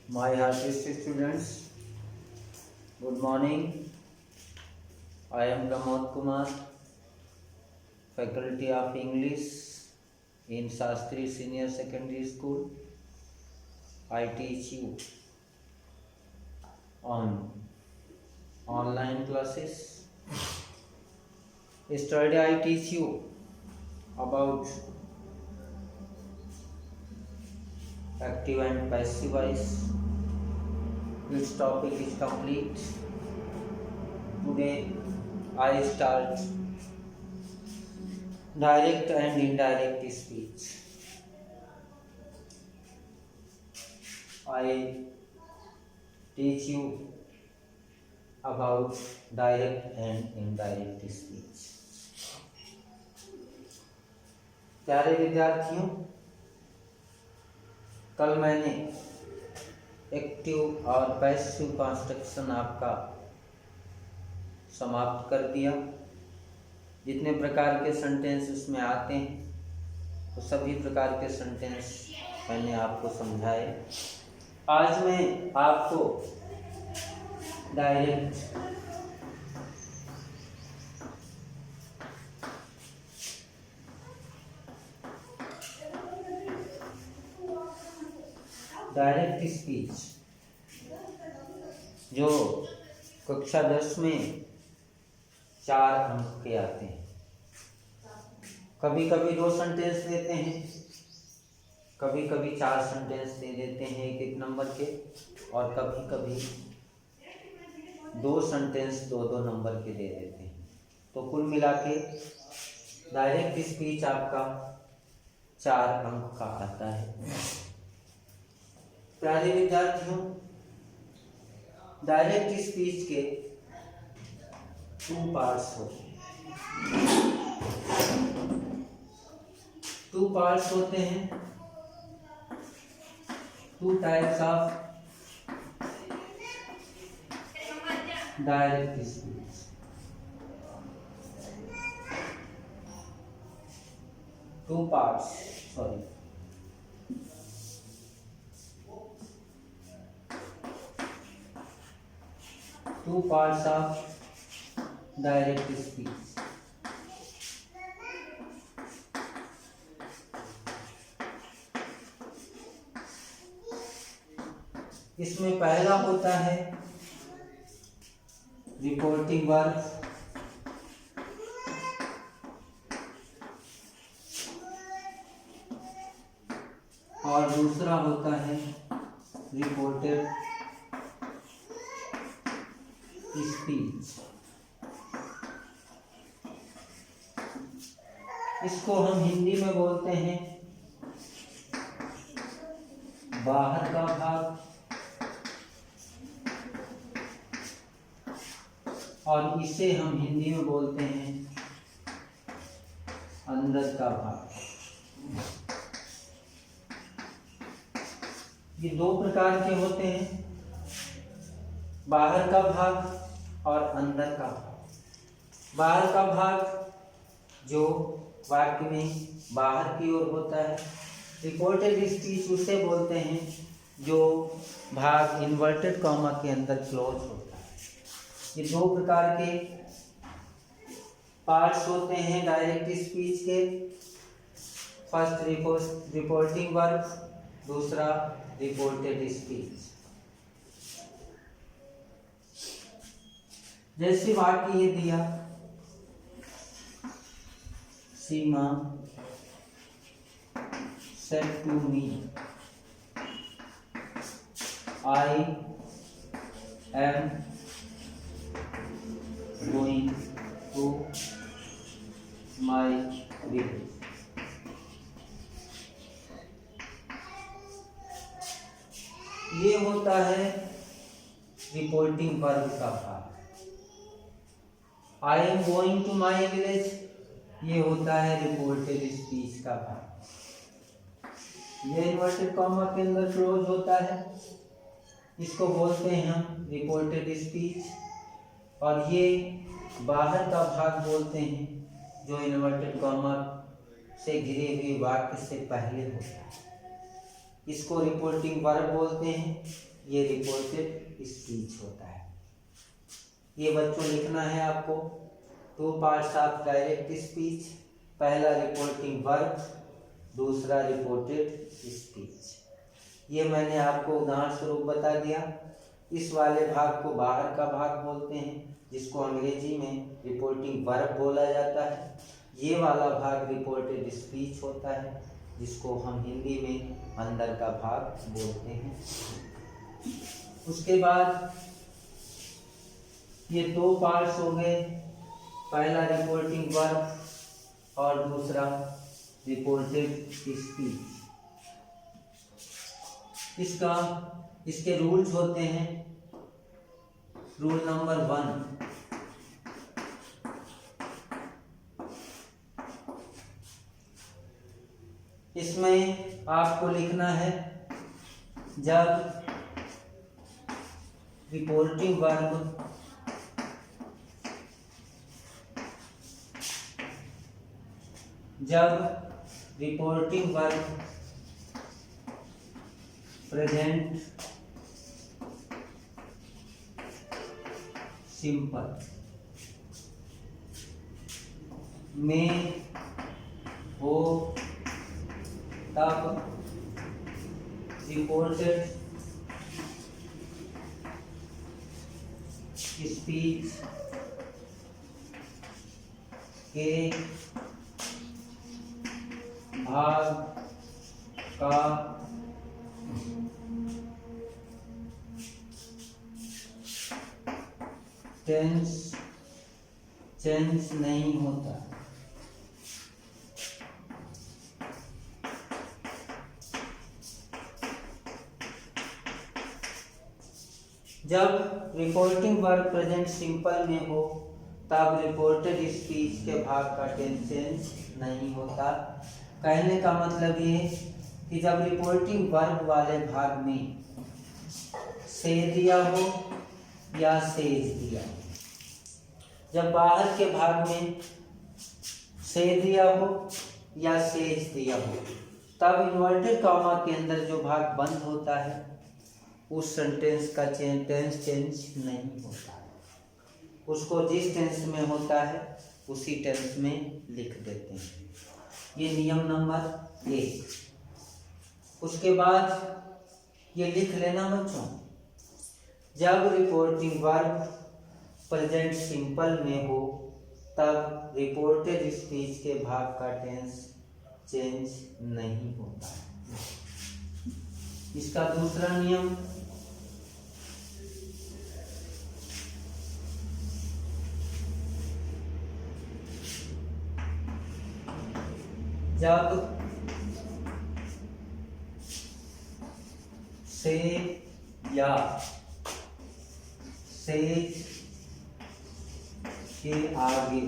My artist students, good morning. I am Pramod Kumar, Faculty of English in Shastri Senior Secondary School. I teach you on online classes. Yesterday I teach you about active and passive voice. Its topic is complete. Today I start direct and indirect speech. I teach you about direct and indirect speech. प्यारे विद्यार्थियों, कल मैंने active और passive construction आपका समाप्त कर दिया। जितने प्रकार के सेंटेंस उसमें आते हैं वो सभी प्रकार के सेंटेंस मैंने आपको समझाए। आज मैं आपको डायरेक्ट स्पीच जो कक्षा 10 में 4 अंक के आते हैं, कभी कभी 2 सेंटेंस देते हैं, कभी कभी 4 सेंटेंस दे देते हैं एक नंबर के, और कभी कभी 2 सेंटेंस 2 नंबर के दे देते हैं। तो कुल मिला के डायरेक्ट स्पीच आपका 4 अंक का आता है। प्यारे विद्यार्थियों, डायरेक्ट स्पीच के 2 पार्ट्स होते हैं। 2 पार्ट्स होते हैं, 2 types of direct speech. Two parts of direct speech। इसमें पहला होता है रिपोर्टिंग वर्ब, और दूसरा होता है रिपोर्टेड स्पीच। इसको हम हिंदी में बोलते हैं बाहर का भाग, और इसे हम हिंदी में बोलते हैं अंदर का भाग। ये 2 प्रकार के होते हैं, बाहर का भाग और अंदर का भाग। बाहर का भाग जो वाक्य में बाहर की ओर होता है। रिपोर्टेड स्पीच उसे बोलते हैं जो भाग इन्वर्टेड कॉमा के अंदर क्लोज होता है। ये 2 प्रकार के पार्ट्स होते हैं डायरेक्ट स्पीच के। फर्स्ट रिपोर्टिंग वर्ब, दूसरा रिपोर्टेड स्पीच। जैसे वाक्य ये दिया, सीमा said to me I am going to my village। ये होता है रिपोर्टिंग वर्ब का भाग। I am going to my village ये होता है रिपोर्टेड स्पीच का भाग। ये इन्वर्टेड कॉमा के अंदर क्लोज होता है, इसको बोलते हैं हम रिपोर्टेड स्पीच। और ये बाहर का भाग बोलते हैं जो इन्वर्टेड कॉमा से घिरे हुए वाक्य से पहले होता है। इसको रिपोर्टिंग वर्ब बोलते हैं। ये रिपोर्टेड स्पीच होता है। ये बच्चों लिखना है आपको। 2 पार्ट्स ऑफ डायरेक्ट स्पीच, पहला रिपोर्टिंग वर्ब, दूसरा रिपोर्टेड स्पीच। ये मैंने आपको उदाहरण स्वरूप बता दिया। इस वाले भाग को बाहर का भाग बोलते हैं, जिसको अंग्रेजी में रिपोर्टिंग वर्ब बोला जाता है। ये वाला भाग रिपोर्टेड स्पीच होता है, जिसको हम हिंदी में अंदर का भाग बोलते हैं। उसके बाद ये 2 पार्ट्स हो गए, पहला रिपोर्टिंग वर्ब और दूसरा रिपोर्टेड स्पीच। इसके रूल्स होते हैं। रूल नंबर 1, इसमें आपको लिखना है जब रिपोर्टिंग वर्ब प्रेजेंट सिंपल में हो तब रिपोर्टेड स्पीच के भाग का टेंस चेंज नहीं होता। जब रिपोर्टिंग वर्ब प्रेजेंट सिंपल में हो तब रिपोर्टेड स्पीच के भाग का टेंस चेंज नहीं होता। कहने का मतलब ये कि जब रिपोर्टिंग वर्ब वाले भाग में से दिया हो या सेज दिया हो, जब बाहर के भाग में से दिया हो या सेज दिया हो, तब इन्वर्टेड कॉमा के अंदर जो भाग बंद होता है उस सेंटेंस का टेंस चेंज नहीं होता है। उसको जिस टेंस में होता है उसी टेंस में लिख देते हैं। ये नियम नंबर 1। उसके बाद ये लिख लेना बच्चों, जब रिपोर्टिंग वर्ब प्रेजेंट सिंपल में हो तब रिपोर्टेड स्पीच के भाग का टेंस चेंज नहीं होता है। इसका दूसरा नियम, जब से या सेज के आगे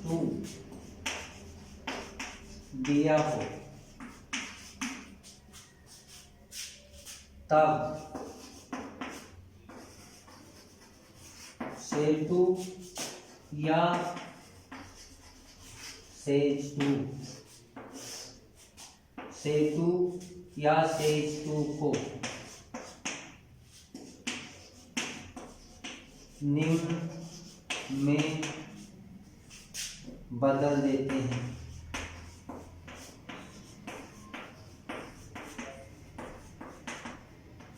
टू दिया हो तब से टू या सेज टू या सेज टू को निम्न में बदल देते हैं।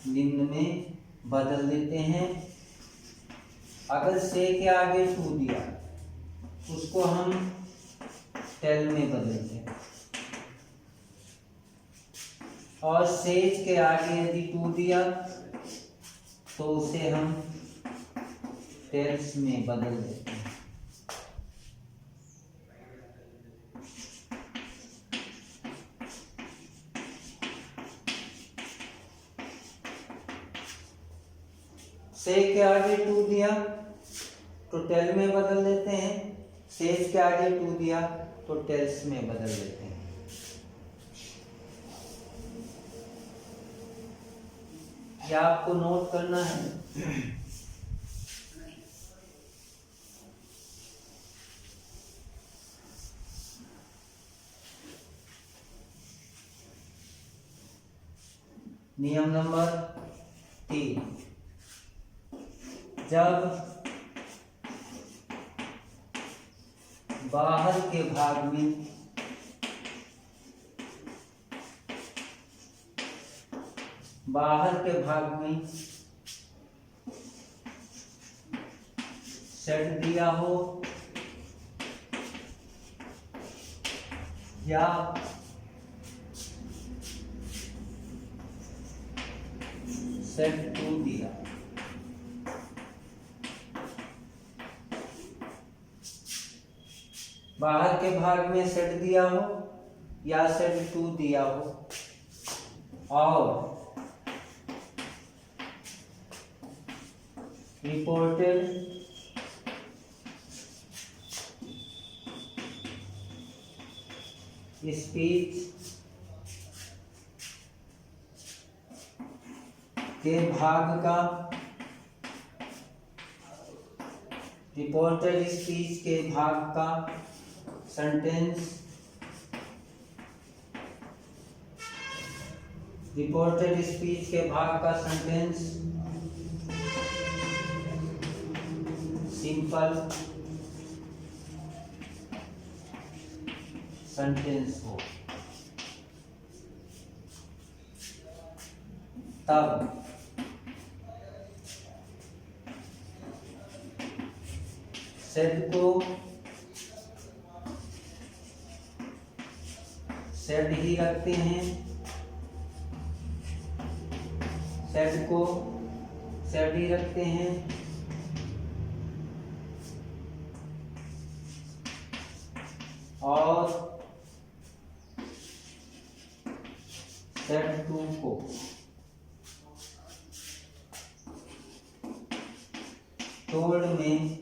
निम्न में बदल देते हैं। अगर से के आगे टू दिया उसको हम टेल में बदलते हैं, और सेज के आगे यदि टू दिया तो उसे हम टेल्स में बदल देते हैं। से के आगे टू दिया तो टेल में बदल देते हैं, सेज के आगे टू दिया तो टेल्स में बदल देते हैं। क्या आपको नोट करना है? नियम नंबर 3, जब बाहर के भाग में सेट दिया हो या सेट 2 दिया, बाहर के भाग में सेट दिया हो या सेट 2 दिया हो और रिपोर्टेड स्पीच के भाग का रिपोर्टेड स्पीच के भाग का सेंटेंस रिपोर्टेड स्पीच के भाग का सेंटेंस सिंपल सेंटेंस हो, तब सेट को सेट ही रखते हैं, सेट को सेट ही रखते हैं और सेट 2 को तोड़ में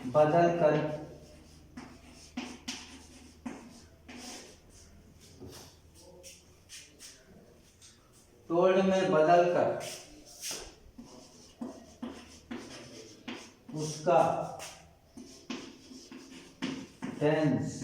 बदल कर उसका टेंस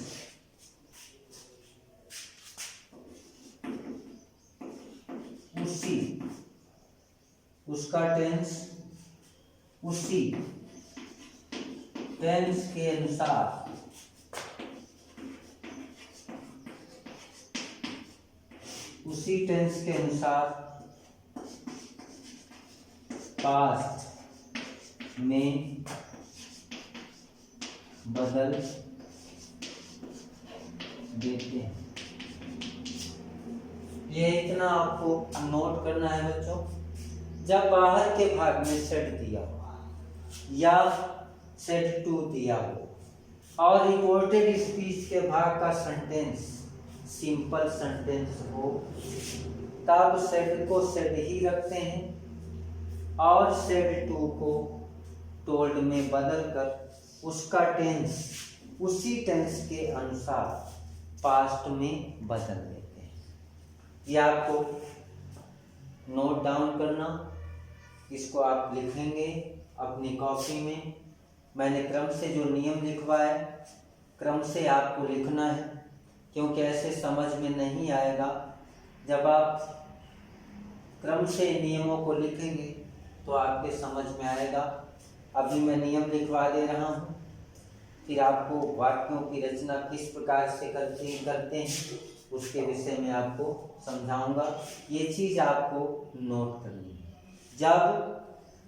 उसी टेंस के अनुसार पास्ट में बदल देते हैं। ये इतना आपको नोट करना है बच्चों, जब बाहर के भाग में सेट दिया हो या सेट 2 दिया हो और रिपोर्टेड स्पीच के भाग का सेंटेंस सिंपल सेंटेंस हो, तब सेट को सेट ही रखते हैं और सेट 2 को टोल्ड में बदलकर उसका टेंस उसी टेंस के अनुसार पास्ट में बदल देते हैं। ये आपको नोट डाउन करना, इसको आप लिखेंगे अपनी कॉपी में। मैंने क्रम से जो नियम लिखवाए क्रम से आपको लिखना है, क्योंकि ऐसे समझ में नहीं आएगा। जब आप क्रम से नियमों को लिखेंगे तो आपके समझ में आएगा। अभी मैं नियम लिखवा दे रहा हूँ, फिर आपको वाक्यों की रचना किस प्रकार से करते हैं उसके विषय में आपको समझाऊंगा। ये चीज़ आपको नोट करनी है। जब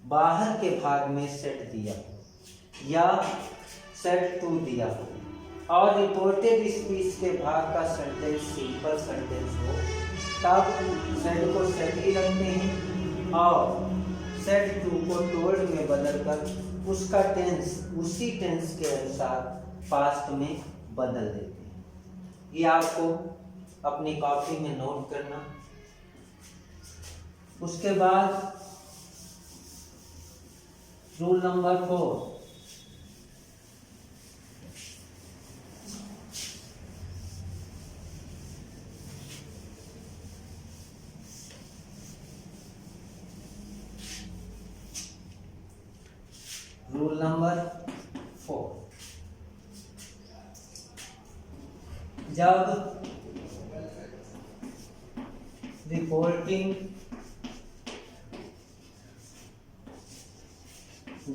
बाहर के भाग में सेट दिया हो या सेट 2 दिया हो और रिपोर्टेड स्पीच के भाग का सेंटेंस सिंपल सेंटेंस हो, तब सेट को सेट ही रखते हैं और सेट 2 को टोल्ड में बदलकर उसका टेंस उसी टेंस के अनुसार पास्ट में बदल देते हैं। ये आपको अपनी कॉपी में नोट करना। उसके बाद रूल नंबर 4, रूल नंबर 4, जब रिपोर्टिंग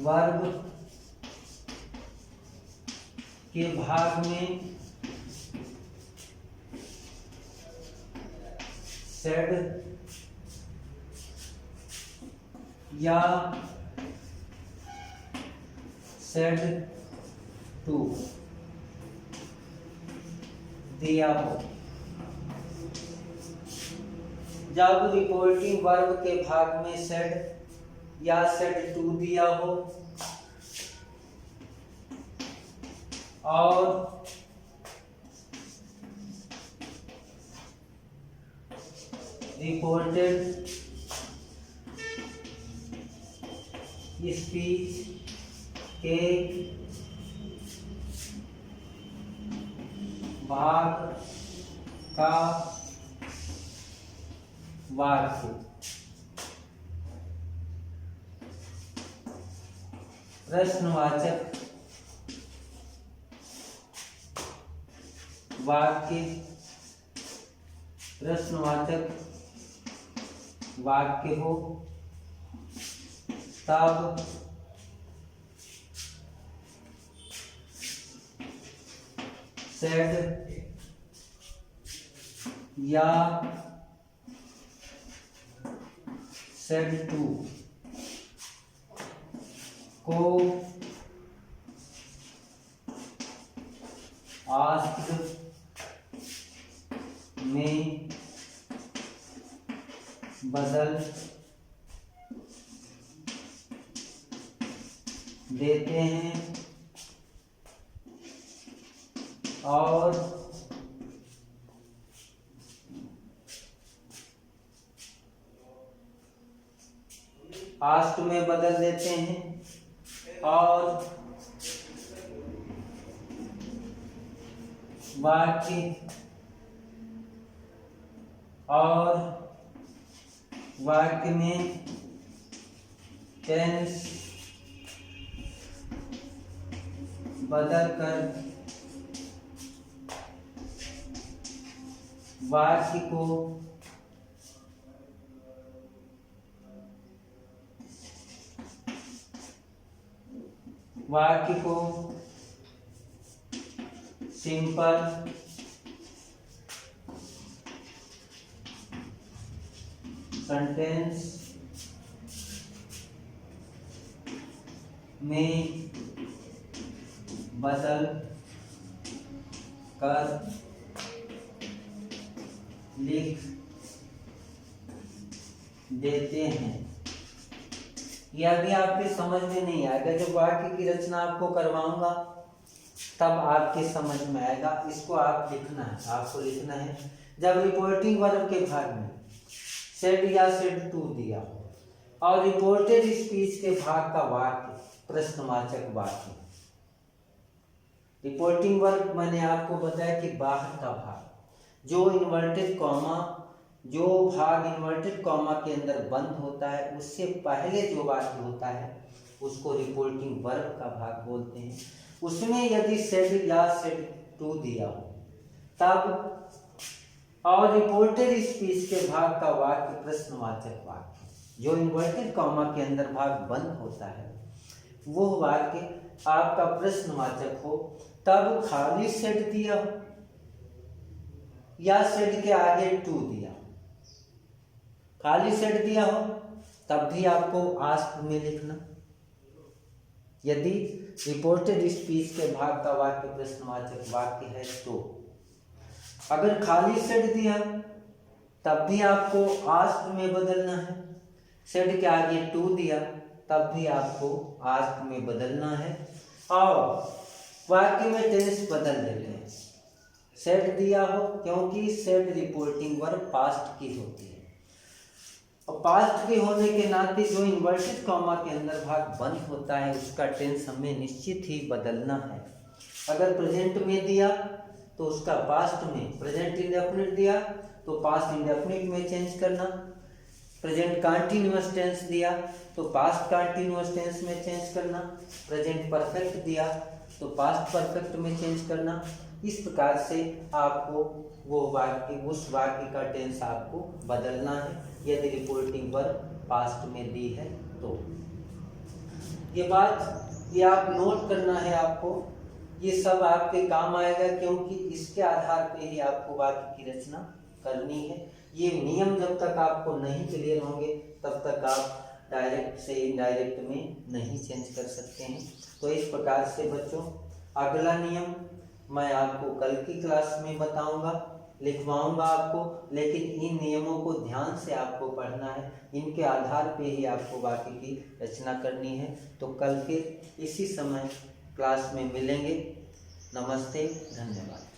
वर्ब के भाग में सेड या सेड टू दिया हो। जब रिपोर्टिंग वर्ब के भाग में सेड या सेड टू दिया हो और रिपोर्टेड स्पीच के भाग का वाक्य प्रश्नवाचक वाक्य हो तब सेड या सेड टू को आस्क्ड में बदल देते हैं और आस्क्ड में बदल देते हैं और वाक्य में टेंस बदल कर वाक्य को सिंपल सेंटेंस में बदल कर लिख देते हैं। यह भी आपके समझ में नहीं आएगा, जब वाक्य की रचना आपको करवाऊंगा तब आपके समझ में आएगा। इसको आप लिखना है, आपको लिखना है जब रिपोर्टिंग वर्ब के भाग में सेड या सेड टू दिया और रिपोर्टेड स्पीच के भाग का वाक्य प्रश्नवाचक वाक्य। रिपोर्टिंग वर्ब मैंने आपको बताया कि बाहर का भाग जो इन्वर्टेड कॉमा, जो भाग इन्वर्टेड कॉमा के अंदर बंद होता है उससे पहले जो वाक्य होता है उसको रिपोर्टिंग वर्ब का भाग बोलते हैं। उसमें यदि सेड या सेड टू दिया हो तब और रिपोर्टेड स्पीच के भाग का वाक्य प्रश्नवाचक वाक्य जो इन्वर्टेड कॉमा के अंदर भाग बंद होता है वो वाक्य आपका प्रश्नवाचक हो तब खाली सेड दिया हो या सेड के आगे टू दिया, खाली सेड दिया हो तब भी आपको आस्क्ड में लिखना। यदि रिपोर्टेड स्पीच के भाग का वाक्य प्रश्नवाचक वाक्य है तो अगर खाली सेड दिया तब भी आपको आस्क्ड में बदलना है। सेड के आगे टू दिया तब भी आपको आस्क्ड में बदलना है और वाक्य में टेंस बदल देते हैं। सेड दिया हो क्योंकि सेड रिपोर्टिंग वर्ब पास्ट की होती है और पास्ट के होने के नाते जो इन्वर्टेड कॉमा के अंदर भाग बंद होता है उसका टेंस हमें निश्चित ही बदलना है। अगर प्रेजेंट में दिया तो उसका पास्ट में, प्रेजेंट इंडेफिनिट दिया तो पास्ट इंडेफिनिट में चेंज करना, प्रेजेंट कंटीन्यूअस टेंस दिया तो पास्ट कंटीन्यूअस टेंस में चेंज करना, प्रेजेंट परफेक्ट दिया तो पास्ट परफेक्ट में चेंज करना, इस प्रकार से आपको वो वाक्य, उस वाक्य का टेंस आपको बदलना है यदि रिपोर्टिंग वर्ब पास्ट में दी है तो। ये बात ये आप नोट करना है आपको, ये सब आपके काम आएगा क्योंकि इसके आधार पे ही आपको वाक्य की रचना करनी है। ये नियम जब तक आपको नहीं क्लियर होंगे तब तक आप डायरेक्ट से इनडायरेक्ट में नहीं चेंज कर सकते हैं। तो इस प्रकार से बच्चों अगला नियम मैं आपको कल की क्लास में बताऊंगा, लिखवाऊंगा आपको, लेकिन इन नियमों को ध्यान से आपको पढ़ना है, इनके आधार पे ही आपको वाक्य की रचना करनी है। तो कल फिर इसी समय क्लास में मिलेंगे। नमस्ते, धन्यवाद।